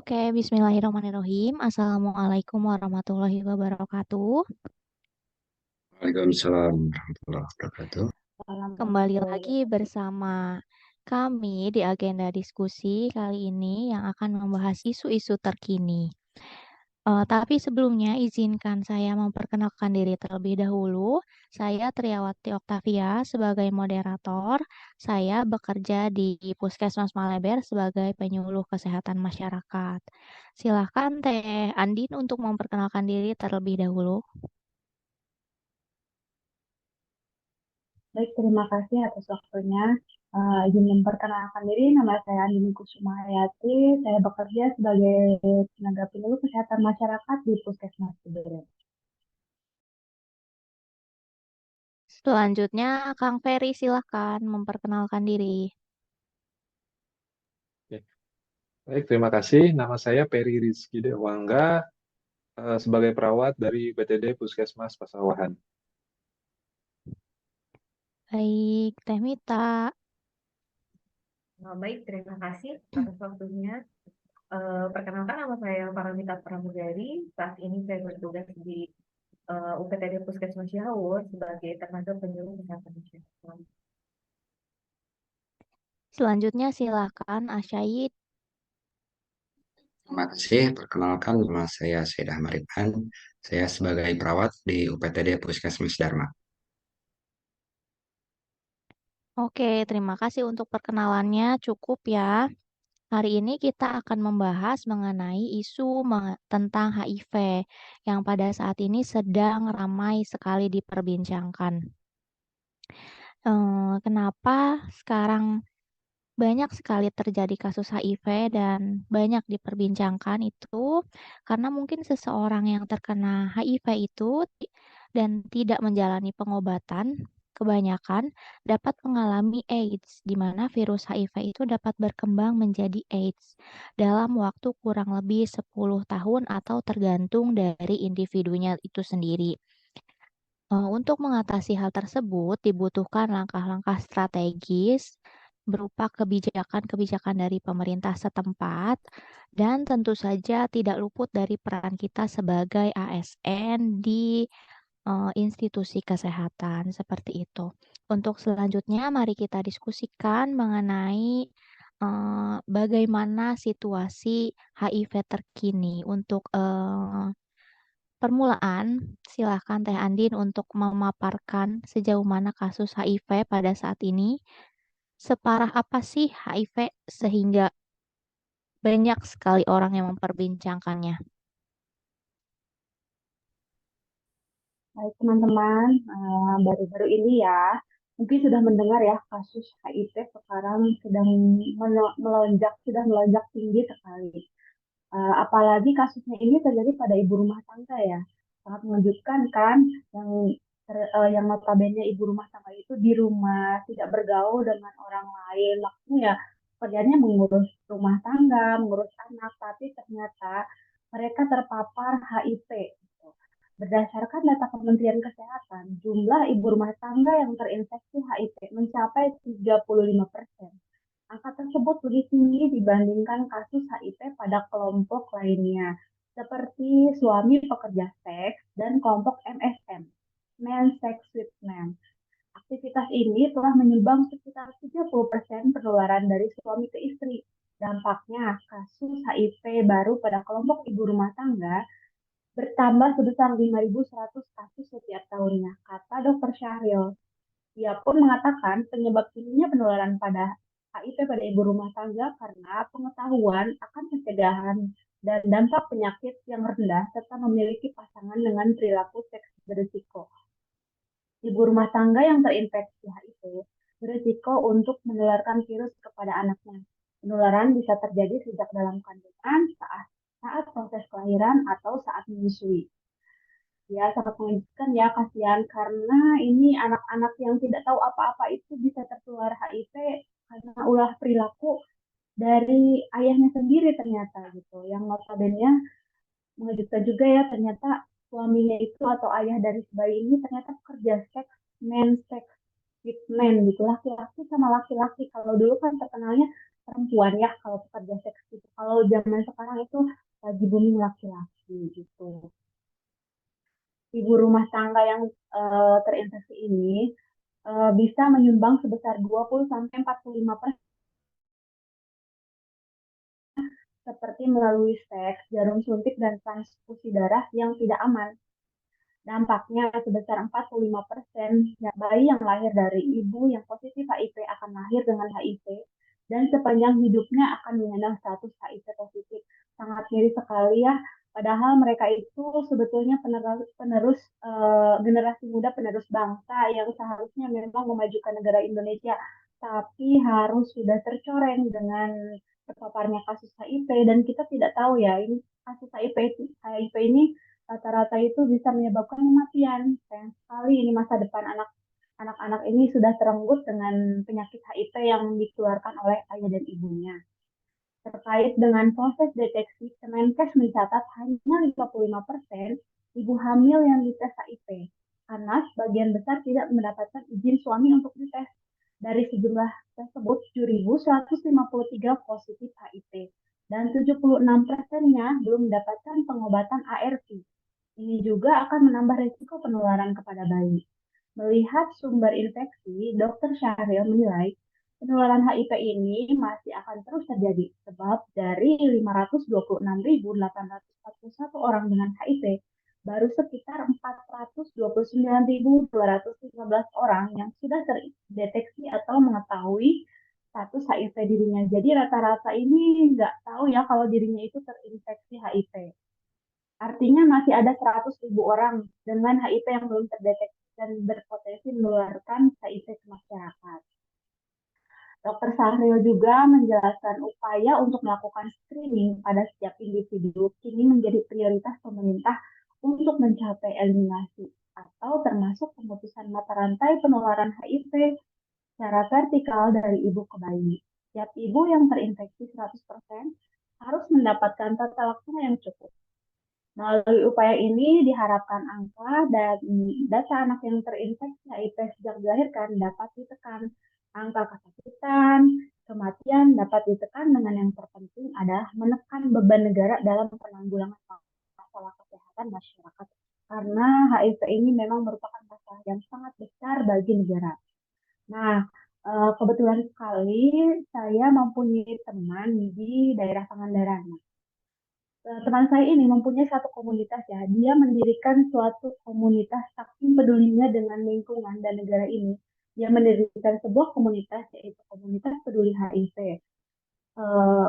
Oke, bismillahirrahmanirrahim. Assalamualaikum warahmatullahi wabarakatuh. Waalaikumsalam warahmatullahi wabarakatuh. Salam Kembali warahmatullahi lagi wabarakatuh. bersama kami di agenda diskusi kali ini yang akan membahas isu-isu terkini. Tapi sebelumnya izinkan saya memperkenalkan diri terlebih dahulu. Saya Triawati Oktavia sebagai moderator. Saya bekerja di Puskesmas Maleber sebagai penyuluh kesehatan masyarakat. Silakan Teh Andin untuk memperkenalkan diri terlebih dahulu. Baik, terima kasih atas waktunya. Izin memperkenalkan diri, nama saya Andini Kusuma Hayati. Saya bekerja sebagai tenaga penyuluh kesehatan masyarakat di Puskesmas Ciberem. Selanjutnya, Kang Ferry silahkan memperkenalkan diri. Oke. Baik, terima kasih. Nama saya Peri Rizky Dewangga, sebagai perawat dari BTD Puskesmas Pasawahan. Baik, Teh Mita. Baik, terima kasih atas waktunya. Perkenalkan, nama saya Paramita Pramugari. Saat ini saya bertugas di UPTD Puskesmas Cihaur sebagai tenaga penyuluh kesehatan masyarakat. Selanjutnya silakan Asyayid. Terima kasih. Perkenalkan, nama saya Syed Ahmad Ridhan. Saya sebagai perawat di UPTD Puskesmas Dharma. Oke, terima kasih untuk perkenalannya. Cukup ya. Hari ini kita akan membahas mengenai isu tentang HIV yang pada saat ini sedang ramai sekali diperbincangkan. Kenapa sekarang banyak sekali terjadi kasus HIV dan banyak diperbincangkan itu karena mungkin seseorang yang terkena HIV itu dan tidak menjalani pengobatan kebanyakan dapat mengalami AIDS, di mana virus HIV itu dapat berkembang menjadi AIDS dalam waktu kurang lebih 10 tahun atau tergantung dari individunya itu sendiri. Untuk mengatasi hal tersebut dibutuhkan langkah-langkah strategis berupa kebijakan-kebijakan dari pemerintah setempat dan tentu saja tidak luput dari peran kita sebagai ASN di institusi kesehatan seperti itu. Untuk selanjutnya mari kita diskusikan mengenai bagaimana situasi HIV terkini. Untuk permulaan, silakan Teh Andin untuk memaparkan sejauh mana kasus HIV pada saat ini. Separah apa sih HIV sehingga banyak sekali orang yang memperbincangkannya? Baik, teman-teman, baru-baru ini ya, mungkin sudah mendengar ya kasus HIV sekarang sedang melonjak tinggi sekali. Apalagi kasusnya ini terjadi pada ibu rumah tangga ya. Sangat mengejutkan kan, yang yang notabene ibu rumah tangga itu di rumah, tidak bergaul dengan orang lain. Maksudnya ya, pekerjaannya mengurus rumah tangga, mengurus anak, tapi ternyata mereka terpapar HIV. Gitu. Berdasarkan data Kementerian Kesehatan, jumlah ibu rumah tangga yang terinfeksi HIV mencapai 35%. Angka tersebut lebih tinggi dibandingkan kasus HIV pada kelompok lainnya, seperti suami pekerja seks dan kelompok MSM, Men Sex with Men. Aktivitas ini telah menyumbang sekitar 30% penularan dari suami ke istri. Dampaknya, kasus HIV baru pada kelompok ibu rumah tangga bertambah sebesar 5.100 kasus setiap tahunnya, kata Dr. Syahril. Ia pun mengatakan penyebab tingginya penularan pada HIV pada ibu rumah tangga karena pengetahuan akan pencegahan dan dampak penyakit yang rendah serta memiliki pasangan dengan perilaku seks berisiko. Ibu rumah tangga yang terinfeksi HIV berisiko untuk menularkan virus kepada anaknya. Penularan bisa terjadi sejak dalam kandungan, saat proses kelahiran, atau saat menyusui. Ya, sangat mengejutkan ya, kasihan karena ini anak-anak yang tidak tahu apa-apa itu bisa tertular HIV karena ulah perilaku dari ayahnya sendiri ternyata gitu. Yang notabene mengejutkan juga ya, ternyata suaminya itu atau ayah dari bayi ini ternyata pekerja seks, men seks with men gitu, laki-laki sama laki-laki. Kalau dulu kan terkenalnya perempuan ya kalau pekerja seks itu. Kalau zaman sekarang itu lagi booming laki-laki gitu. Ibu rumah tangga yang terinfeksi ini bisa menyumbang sebesar 20 sampai 45% seperti melalui seks, jarum suntik, dan transfusi darah yang tidak aman. Dampaknya sebesar 45% bayi yang lahir dari ibu yang positif HIV akan lahir dengan HIV dan sepanjang hidupnya akan menyandang status HIV positif. Sangat miris sekali ya. Padahal mereka itu sebetulnya penerus generasi muda, penerus bangsa yang seharusnya memang memajukan negara Indonesia, tapi harus sudah tercoreng dengan terpaparnya kasus HIV dan kita tidak tahu ya ini kasus HIV ini rata-rata itu bisa menyebabkan kematian. Sayang sekali ini masa depan anak-anak ini sudah terenggut dengan penyakit HIV yang dikeluarkan oleh ayah dan ibunya. Terkait dengan proses deteksi, Kemenkes mencatat hanya 55% ibu hamil yang dites HIV, karena sebagian besar tidak mendapatkan izin suami untuk dites. Dari sejumlah tersebut, 7.153 positif HIV, dan 76%-nya belum mendapatkan pengobatan ARV. Ini juga akan menambah risiko penularan kepada bayi. Melihat sumber infeksi, Dr. Syahril menilai penularan HIV ini masih akan terus terjadi sebab dari 526.841 orang dengan HIV, baru sekitar 429.215 orang yang sudah terdeteksi atau mengetahui status HIV dirinya. Jadi rata-rata ini nggak tahu ya kalau dirinya itu terinfeksi HIV. Artinya masih ada 100.000 orang dengan HIV yang belum terdeteksi dan berpotensi menularkan HIV ke masyarakat. Dr. Sahril juga menjelaskan upaya untuk melakukan screening pada setiap individu kini menjadi prioritas pemerintah untuk mencapai eliminasi atau termasuk pemutusan mata rantai penularan HIV secara vertikal dari ibu ke bayi. Setiap ibu yang terinfeksi 100% harus mendapatkan tata laksana yang cukup. Melalui upaya ini diharapkan angka dan data anak yang terinfeksi HIV sejak dilahirkan dapat ditekan. Angka kesakitan, kematian dapat ditekan dengan yang terpenting adalah menekan beban negara dalam penanggulangan masalah kesehatan masyarakat. Karena HIV ini memang merupakan masalah yang sangat besar bagi negara. Nah, kebetulan sekali saya mempunyai teman di daerah Pangandaran. Teman saya ini mempunyai satu komunitas ya. Dia mendirikan suatu komunitas saking pedulinya dengan lingkungan dan negara ini. Dia mendirikan sebuah komunitas yaitu komunitas peduli HIV.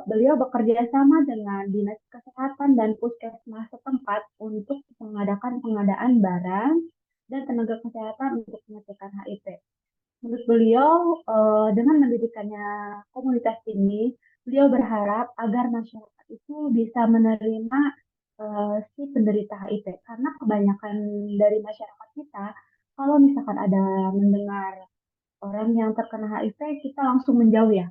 Beliau bekerja sama dengan dinas kesehatan dan puskesmas setempat untuk mengadakan pengadaan barang dan tenaga kesehatan untuk pengecekan HIV. Menurut beliau, dengan mendirikannya komunitas ini, beliau berharap agar masyarakat itu bisa menerima si penderita HIV. Karena kebanyakan dari masyarakat kita, kalau misalkan ada mendengar orang yang terkena HIV, kita langsung menjauh ya.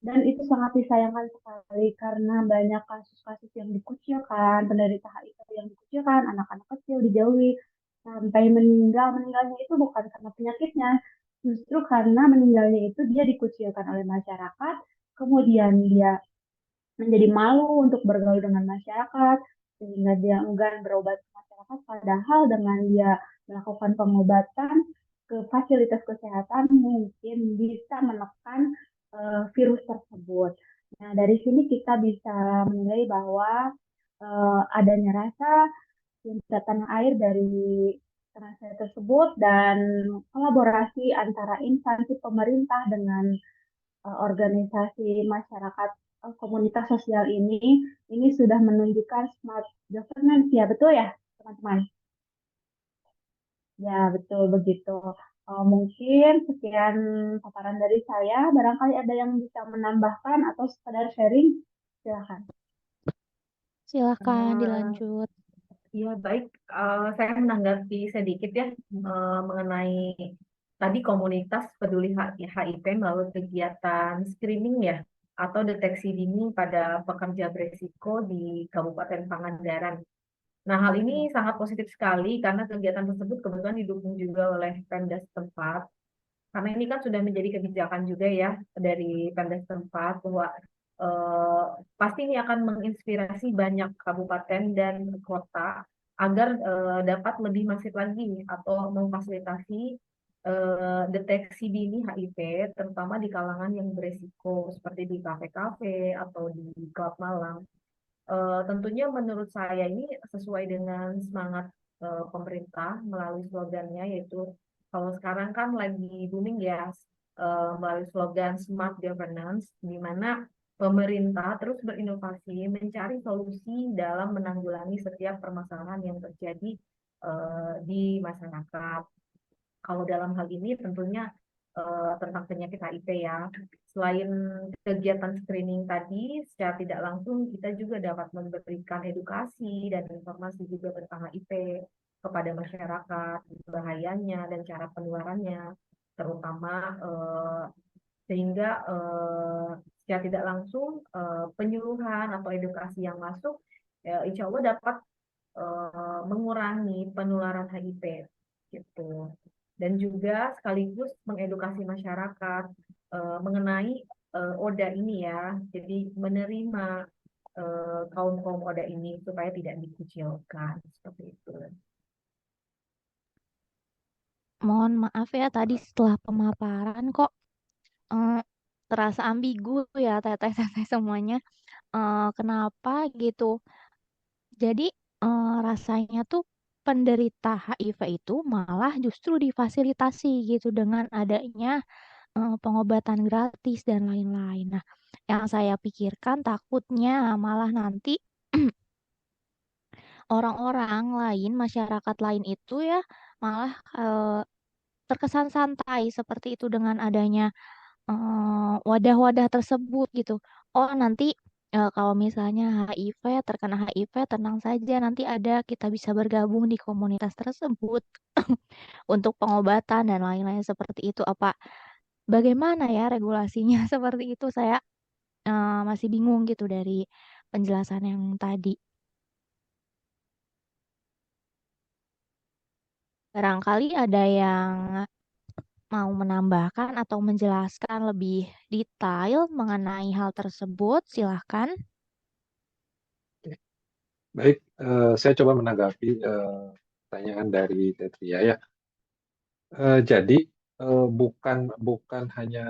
Dan itu sangat disayangkan sekali karena banyak kasus-kasus yang dikucilkan, penderita HIV yang dikucilkan, anak-anak kecil dijauhi, sampai meninggal. Meninggalnya itu bukan karena penyakitnya, justru karena meninggalnya itu dia dikucilkan oleh masyarakat, kemudian dia menjadi malu untuk bergaul dengan masyarakat, sehingga dia enggan berobat ke masyarakat, padahal dengan dia melakukan pengobatan ke fasilitas kesehatan mungkin bisa menekan virus tersebut. Nah, dari sini kita bisa menilai bahwa adanya rasa cinta tanah air dari teman saya tersebut dan kolaborasi antara instansi pemerintah dengan organisasi masyarakat komunitas sosial ini sudah menunjukkan smart governance ya, betul ya teman-teman? Ya, betul begitu. Mungkin sekian paparan dari saya. Barangkali ada yang bisa menambahkan atau sekedar sharing, silakan. Silakan Eh, dilanjut. Ya, baik. Saya menanggapi sedikit ya mengenai tadi komunitas peduli HIV melalui kegiatan screening ya atau deteksi dini pada pekerja beresiko di Kabupaten Pangandaran. Nah, hal ini sangat positif sekali karena kegiatan tersebut kebetulan didukung juga oleh Pemda setempat. karena ini kan sudah menjadi kebijakan juga ya dari Pemda setempat bahwa eh, pasti ini akan menginspirasi banyak kabupaten dan kota agar dapat lebih masif lagi atau memfasilitasi deteksi dini HIV, terutama di kalangan yang beresiko seperti di kafe-kafe atau di klub malam. Tentunya menurut saya ini sesuai dengan semangat pemerintah melalui slogannya, yaitu kalau sekarang kan lagi booming ya, melalui slogan Smart Governance, di mana pemerintah terus berinovasi mencari solusi dalam menanggulangi setiap permasalahan yang terjadi di masyarakat. Kalau dalam hal ini tentunya tentang penyakit HIV ya. Selain kegiatan screening tadi, secara tidak langsung kita juga dapat memberikan edukasi dan informasi juga tentang HIV kepada masyarakat, bahayanya dan cara penularannya, terutama sehingga secara tidak langsung penyuluhan atau edukasi yang masuk, insya Allah dapat mengurangi penularan HIV gitu. Dan juga sekaligus mengedukasi masyarakat mengenai ODA ini ya. Jadi menerima kaum-kaum ODA ini supaya tidak dikucilkan seperti itu. Mohon maaf ya tadi setelah pemaparan kok eh, terasa ambigu ya teteh-teteh semuanya. Kenapa gitu? Jadi rasanya tuh penderita HIV itu malah justru difasilitasi gitu dengan adanya pengobatan gratis dan lain-lain. Nah, yang saya pikirkan takutnya malah nanti orang-orang lain, masyarakat lain itu ya malah terkesan santai seperti itu dengan adanya wadah-wadah tersebut gitu. Oh, nanti kalau misalnya HIV, terkena HIV, tenang saja, nanti ada kita bisa bergabung di komunitas tersebut untuk pengobatan dan lain-lain seperti itu. Apa bagaimana ya regulasinya seperti itu? Saya masih bingung gitu dari penjelasan yang tadi. Barangkali ada yang mau menambahkan atau menjelaskan lebih detail mengenai hal tersebut, silahkan. Baik, saya coba menanggapi pertanyaan dari Tetria ya. Jadi bukan bukan hanya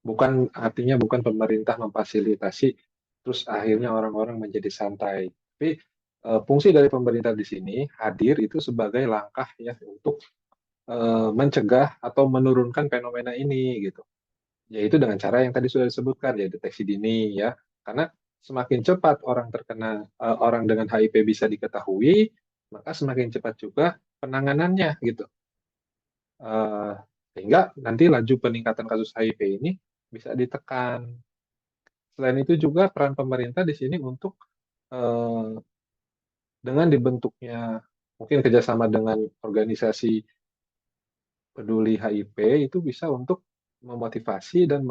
bukan artinya bukan pemerintah memfasilitasi terus akhirnya orang-orang menjadi santai. Tapi fungsi dari pemerintah di sini hadir itu sebagai langkah ya untuk mencegah atau menurunkan fenomena ini gitu. Yaitu dengan cara yang tadi sudah disebutkan ya deteksi dini ya. Karena semakin cepat orang terkena orang dengan HIV bisa diketahui, maka semakin cepat juga penanganannya gitu. Eh, Sehingga nanti laju peningkatan kasus HIV ini bisa ditekan. Selain itu juga peran pemerintah di sini untuk eh, dengan dibentuknya mungkin kerjasama dengan organisasi peduli HIV itu bisa untuk memotivasi dan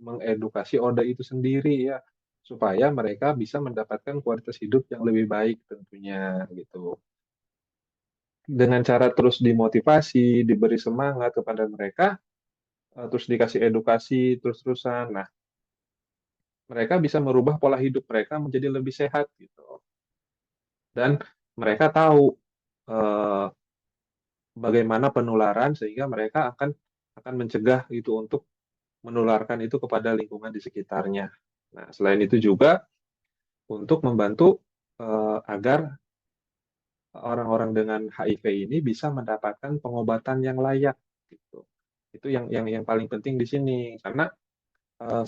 mengedukasi ODA itu sendiri ya supaya mereka bisa mendapatkan kualitas hidup yang lebih baik tentunya gitu. Dengan cara terus dimotivasi, diberi semangat kepada mereka, terus dikasih edukasi terus-terusan. Nah, mereka bisa merubah pola hidup mereka menjadi lebih sehat gitu. Dan mereka tahu eh, bagaimana penularan sehingga mereka akan mencegah itu untuk menularkan itu kepada lingkungan di sekitarnya. Nah, selain itu juga untuk membantu agar orang-orang dengan HIV ini bisa mendapatkan pengobatan yang layak gitu. Itu yang paling penting di sini karena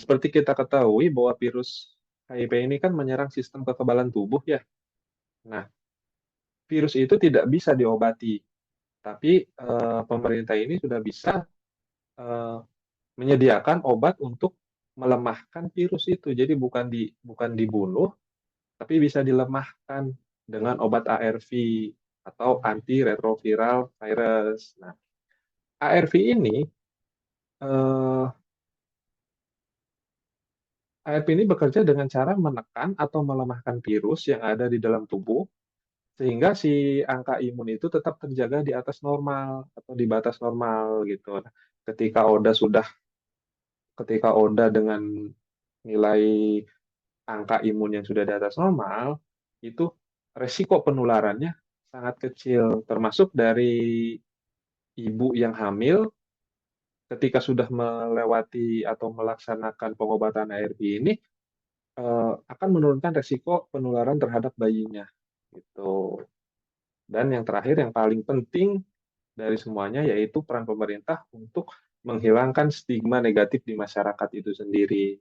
seperti kita ketahui bahwa virus HIV ini kan menyerang sistem kekebalan tubuh ya. Nah, virus itu tidak bisa diobati, tapi pemerintah ini sudah bisa eh, menyediakan obat untuk melemahkan virus itu. Jadi bukan dibunuh, tapi bisa dilemahkan dengan obat ARV atau antiretroviral virus. Nah, ARV ini eh, ARV ini bekerja dengan cara menekan atau melemahkan virus yang ada di dalam tubuh sehingga si angka imun itu tetap terjaga di atas normal atau di batas normal gitu. Nah, ketika Oda dengan nilai angka imun yang sudah di atas normal, itu resiko penularannya sangat kecil, termasuk dari ibu yang hamil ketika sudah melewati atau melaksanakan pengobatan ARV ini akan menurunkan resiko penularan terhadap bayinya gitu. Dan yang terakhir yang paling penting dari semuanya yaitu peran pemerintah untuk menghilangkan stigma negatif di masyarakat itu sendiri.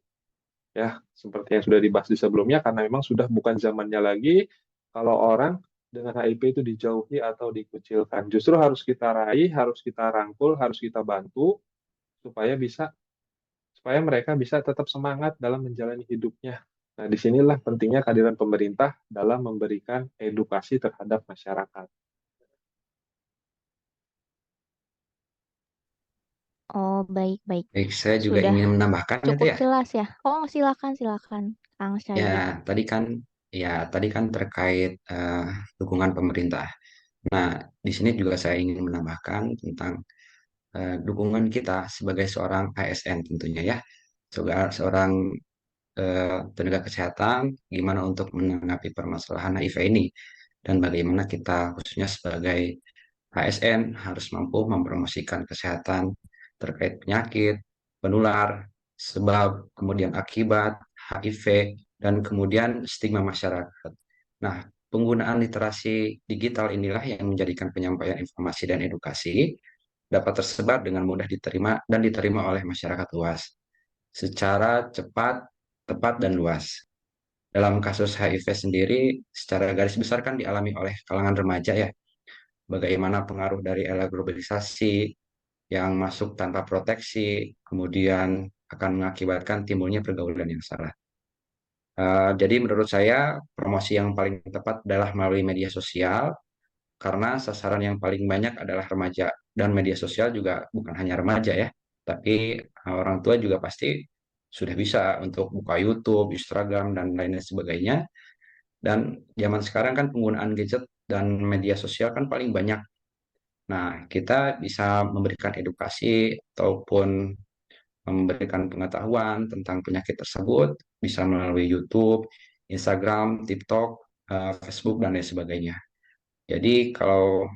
Ya, seperti yang sudah dibahas di sebelumnya, karena memang sudah bukan zamannya lagi kalau orang dengan HIV itu dijauhi atau dikucilkan. Justru harus kita raih, harus kita rangkul, harus kita bantu supaya mereka bisa tetap semangat dalam menjalani hidupnya. Nah, disinilah pentingnya kehadiran pemerintah dalam memberikan edukasi terhadap masyarakat. Oh, baik-baik. Baik, saya juga Sudah ingin menambahkan itu cukup ya. jelas ya. Oh, silakan, Kang Ya, Syahid. tadi kan terkait dukungan pemerintah. Nah, di sini juga saya ingin menambahkan tentang dukungan kita sebagai seorang ASN tentunya ya, seorang tenaga kesehatan, gimana untuk menanggapi permasalahan HIV ini, dan bagaimana kita khususnya sebagai ASN harus mampu mempromosikan kesehatan terkait penyakit, penular, sebab, kemudian akibat, HIV, dan kemudian stigma masyarakat. Nah, penggunaan literasi digital inilah yang menjadikan penyampaian informasi dan edukasi dapat tersebar dengan mudah diterima oleh masyarakat luas secara cepat, tepat, dan luas. Dalam kasus HIV sendiri, secara garis besar kan dialami oleh kalangan remaja ya. Bagaimana pengaruh dari era globalisasi yang masuk tanpa proteksi, kemudian akan mengakibatkan timbulnya pergaulan yang salah. Jadi menurut saya promosi yang paling tepat adalah melalui media sosial karena sasaran yang paling banyak adalah remaja dan media sosial juga bukan hanya remaja ya, tapi orang tua juga pasti sudah bisa untuk buka YouTube, Instagram dan lain sebagainya. Dan zaman sekarang kan penggunaan gadget dan media sosial kan paling banyak. Nah, kita bisa memberikan edukasi ataupun memberikan pengetahuan tentang penyakit tersebut bisa melalui YouTube, Instagram, TikTok, Facebook dan lain sebagainya. Jadi kalau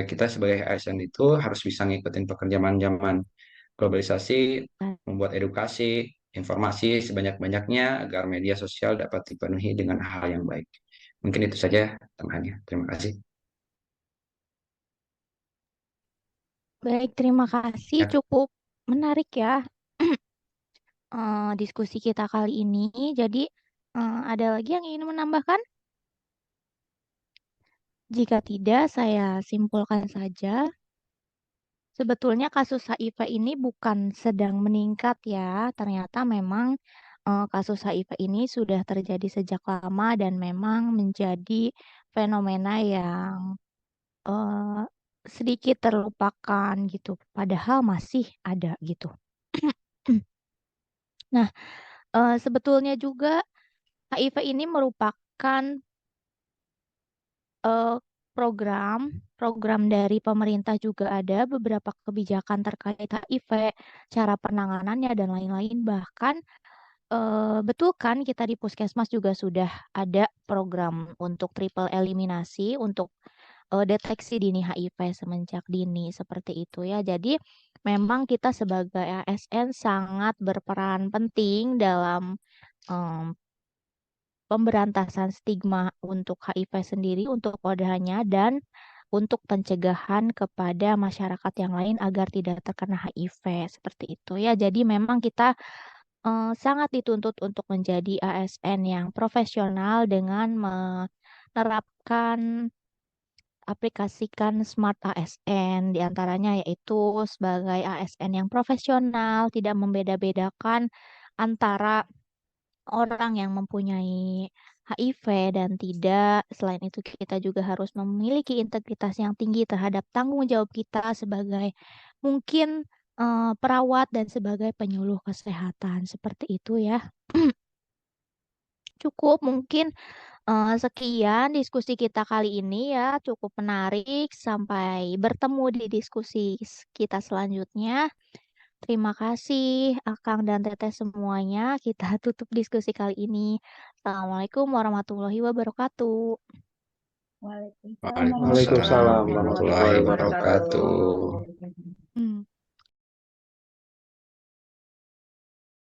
kita sebagai ASN itu harus bisa ngikutin pekerjaan zaman globalisasi, membuat edukasi, informasi sebanyak-banyaknya agar media sosial dapat dipenuhi dengan hal yang baik. Mungkin itu saja tambahannya. Terima kasih. Baik, terima kasih. Ya, Cukup menarik ya diskusi kita kali ini. Jadi, ada lagi yang ingin menambahkan? Jika tidak, saya simpulkan saja. Sebetulnya kasus HIV ini bukan sedang meningkat ya. Ternyata memang kasus HIV ini sudah terjadi sejak lama dan memang menjadi fenomena yang eh, sedikit terlupakan gitu. Padahal masih ada gitu. Nah, sebetulnya juga HIV ini merupakan eh, program program dari pemerintah juga ada beberapa kebijakan terkait HIV, cara penanganannya dan lain-lain. Bahkan betul kan kita di Puskesmas juga sudah ada program untuk triple eliminasi untuk deteksi dini HIV semenjak dini seperti itu ya. Jadi memang kita sebagai ASN sangat berperan penting dalam em, pemberantasan stigma untuk HIV sendiri, untuk kodanya, dan untuk pencegahan kepada masyarakat yang lain agar tidak terkena HIV seperti itu ya. Jadi memang kita sangat dituntut untuk menjadi ASN yang profesional dengan menerapkan aplikasikan Smart ASN diantaranya yaitu sebagai ASN yang profesional, tidak membeda-bedakan antara orang yang mempunyai HIV dan tidak. Selain itu, kita juga harus memiliki integritas yang tinggi terhadap tanggung jawab kita sebagai mungkin perawat dan sebagai penyuluh kesehatan. Seperti itu ya. Cukup mungkin Sekian diskusi kita kali ini ya, cukup menarik. Sampai bertemu di diskusi kita selanjutnya. Terima kasih Akang dan Teteh semuanya. Kita tutup diskusi kali ini. Assalamualaikum warahmatullahi wabarakatuh. Waalaikumsalam Waalaikumsalam warahmatullahi Waalaikumsalam warahmatullahi warahmatullahi wabarakatuh. wabarakatuh. wabarakatuh.